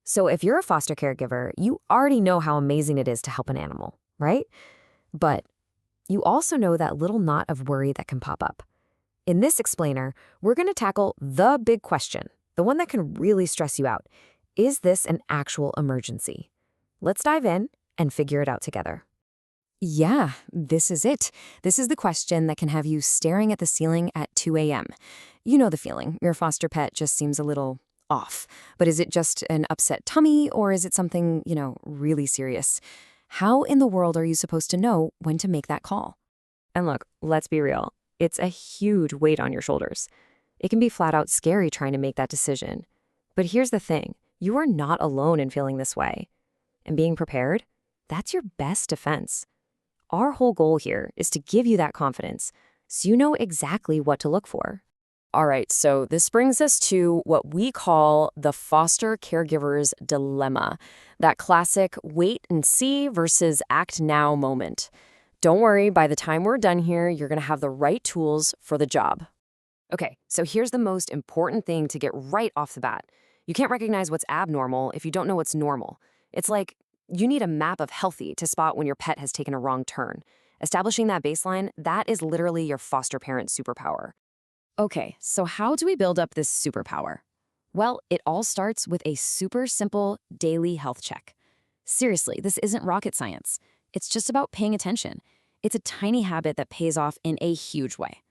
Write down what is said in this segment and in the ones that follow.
So if you're a foster caregiver, you already know how amazing it is to help an animal, right? But you also know that little knot of worry that can pop up. In this explainer, we're going to tackle the big question, the one that can really stress you out. Is this an actual emergency? Let's dive in and figure it out together. Yeah, this is it. This is the question that can have you staring at the ceiling at 2 a.m. You know the feeling. Your foster pet just seems a little off. But is it just an upset tummy, or is it something, really serious? How in the world are you supposed to know when to make that call? And look, let's be real. It's a huge weight on your shoulders. It can be flat out scary trying to make that decision. But here's the thing. You are not alone in feeling this way. And being prepared, that's your best defense. Our whole goal here is to give you that confidence so you know exactly what to look for. All right, so this brings us to what we call the foster caregiver's dilemma, that classic wait and see versus act now moment. Don't worry, by the time we're done here, you're going to have the right tools for the job. Okay, so here's the most important thing to get right off the bat. You can't recognize what's abnormal if you don't know what's normal. It's like you need a map of healthy to spot when your pet has taken a wrong turn. Establishing that baseline, that is literally your foster parent superpower. Okay, so how do we build up this superpower? Well, it all starts with a super simple daily health check. Seriously, this isn't rocket science. It's just about paying attention. It's a tiny habit that pays off in a huge way.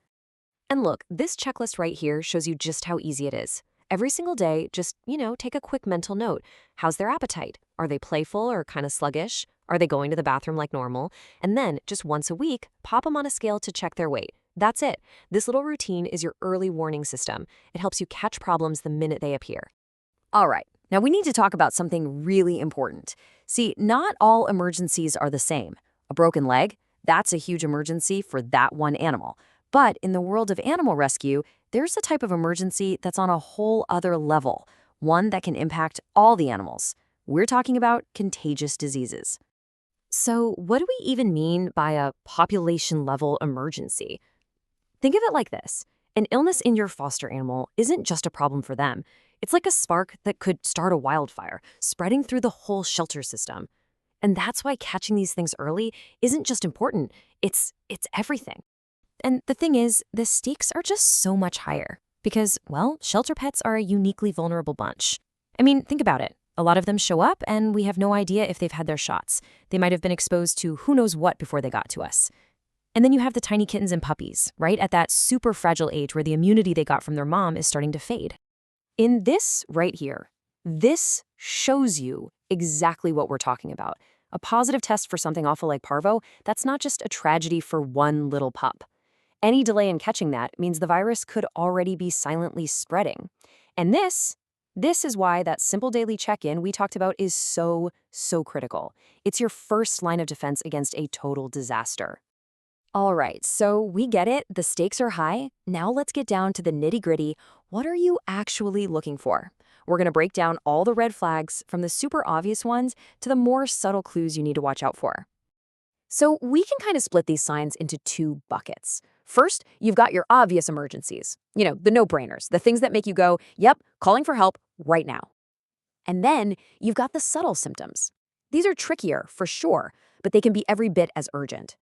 And look, this checklist right here shows you just how easy it is. Every single day, just, take a quick mental note. How's their appetite? Are they playful or kind of sluggish? Are they going to the bathroom like normal? And then, just once a week, pop them on a scale to check their weight. That's it. This little routine is your early warning system. It helps you catch problems the minute they appear. All right, now we need to talk about something really important. See, not all emergencies are the same. A broken leg, that's a huge emergency for that one animal. But in the world of animal rescue, there's a type of emergency that's on a whole other level, one that can impact all the animals. We're talking about contagious diseases. So what do we even mean by a population-level emergency? Think of it like this. An illness in your foster animal isn't just a problem for them. It's like a spark that could start a wildfire, spreading through the whole shelter system. And that's why catching these things early isn't just important, it's everything. And the thing is, the stakes are just so much higher because, well, shelter pets are a uniquely vulnerable bunch. I mean, think about it. A lot of them show up and we have no idea if they've had their shots. They might have been exposed to who knows what before they got to us. And then you have the tiny kittens and puppies, right at that super fragile age where the immunity they got from their mom is starting to fade. In this right here, this shows you exactly what we're talking about. A positive test for something awful like parvo, that's not just a tragedy for one little pup. Any delay in catching that means the virus could already be silently spreading. And this is why that simple daily check-in we talked about is so critical. It's your first line of defense against a total disaster. All right, so we get it, the stakes are high. Now let's get down to the nitty-gritty. What are you actually looking for? We're going to break down all the red flags from the super obvious ones to the more subtle clues you need to watch out for. So we can kind of split these signs into two buckets. First, you've got your obvious emergencies. The no-brainers, the things that make you go, yep, calling for help right now. And then you've got the subtle symptoms. These are trickier, for sure, but they can be every bit as urgent.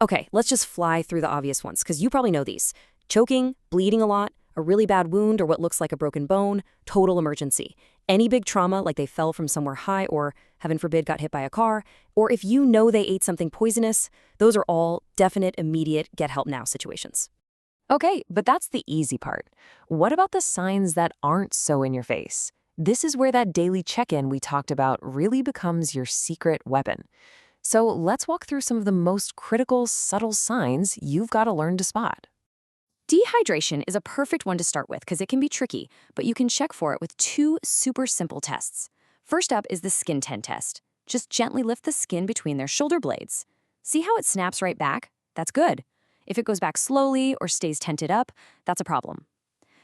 Okay, let's just fly through the obvious ones, because you probably know these. Choking, bleeding a lot, a really bad wound or what looks like a broken bone, total emergency. Any big trauma, like they fell from somewhere high or, heaven forbid, got hit by a car, or if you know they ate something poisonous, those are all definite, immediate, get help now situations. Okay, but that's the easy part. What about the signs that aren't so in your face? This is where that daily check-in we talked about really becomes your secret weapon. So let's walk through some of the most critical, subtle signs you've got to learn to spot. Dehydration is a perfect one to start with because it can be tricky, but you can check for it with two super simple tests. First up is the skin tend test. Just gently lift the skin between their shoulder blades. See how it snaps right back? That's good. If it goes back slowly or stays tented up, that's a problem.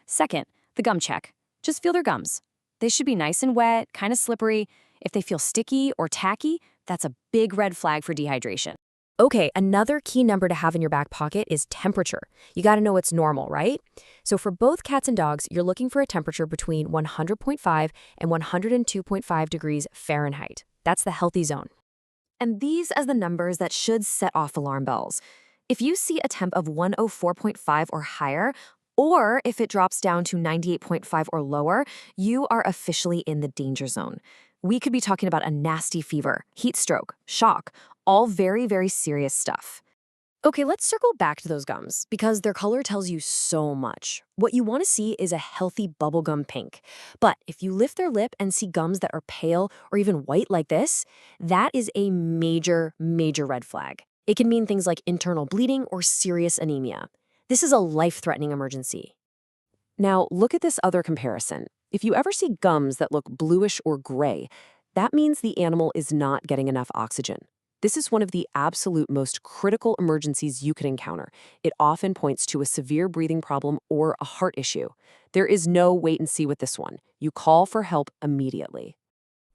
Second, the gum check. Just feel their gums. They should be nice and wet, kind of slippery. If they feel sticky or tacky, that's a big red flag for dehydration. Okay, another key number to have in your back pocket is temperature. You got to know what's normal, right? So for both cats and dogs, you're looking for a temperature between 100.5 and 102.5 degrees Fahrenheit. That's the healthy zone. And these as the numbers that should set off alarm bells. If you see a temp of 104.5 or higher, or if it drops down to 98.5 or lower, you are officially in the danger zone. We could be talking about a nasty fever, heat stroke, shock, all very, very serious stuff. Okay, let's circle back to those gums because their color tells you so much. What you want to see is a healthy bubblegum pink. But if you lift their lip and see gums that are pale or even white like this, that is a major, major red flag. It can mean things like internal bleeding or serious anemia. This is a life-threatening emergency. Now, look at this other comparison. If you ever see gums that look bluish or gray, that means the animal is not getting enough oxygen. This is one of the absolute most critical emergencies you can encounter. It often points to a severe breathing problem or a heart issue. There is no wait and see with this one. You call for help immediately.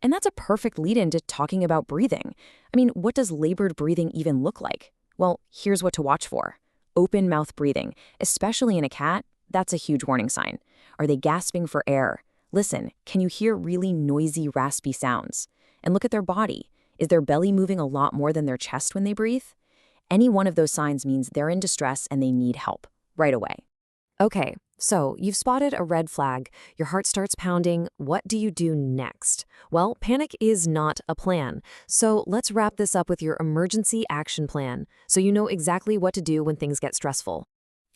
And that's a perfect lead-in to talking about breathing. I mean, what does labored breathing even look like? Well, here's what to watch for. Open mouth breathing, especially in a cat, that's a huge warning sign. Are they gasping for air? Listen, can you hear really noisy, raspy sounds? And look at their body. Is their belly moving a lot more than their chest when they breathe? Any one of those signs means they're in distress and they need help right away. Okay, so you've spotted a red flag. Your heart starts pounding. What do you do next? Well, panic is not a plan. So let's wrap this up with your emergency action plan so you know exactly what to do when things get stressful.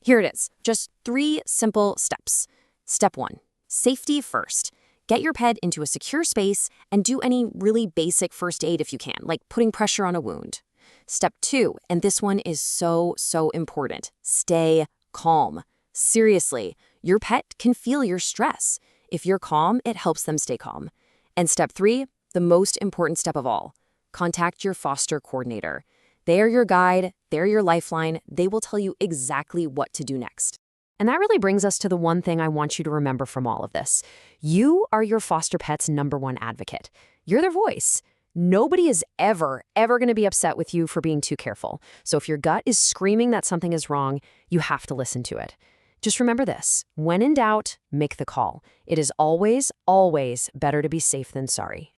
Here it is, just 3 simple steps. Step 1, safety first. Get your pet into a secure space and do any really basic first aid if you can, like putting pressure on a wound. Step 2, and this one is so important, stay calm. Seriously, your pet can feel your stress. If you're calm, it helps them stay calm. And step 3, the most important step of all, contact your foster coordinator. They are your guide, they're your lifeline, they will tell you exactly what to do next. And that really brings us to the one thing I want you to remember from all of this. You are your foster pet's #1 advocate. You're their voice. Nobody is ever going to be upset with you for being too careful. So if your gut is screaming that something is wrong, you have to listen to it. Just remember this, when in doubt, make the call. It is always better to be safe than sorry.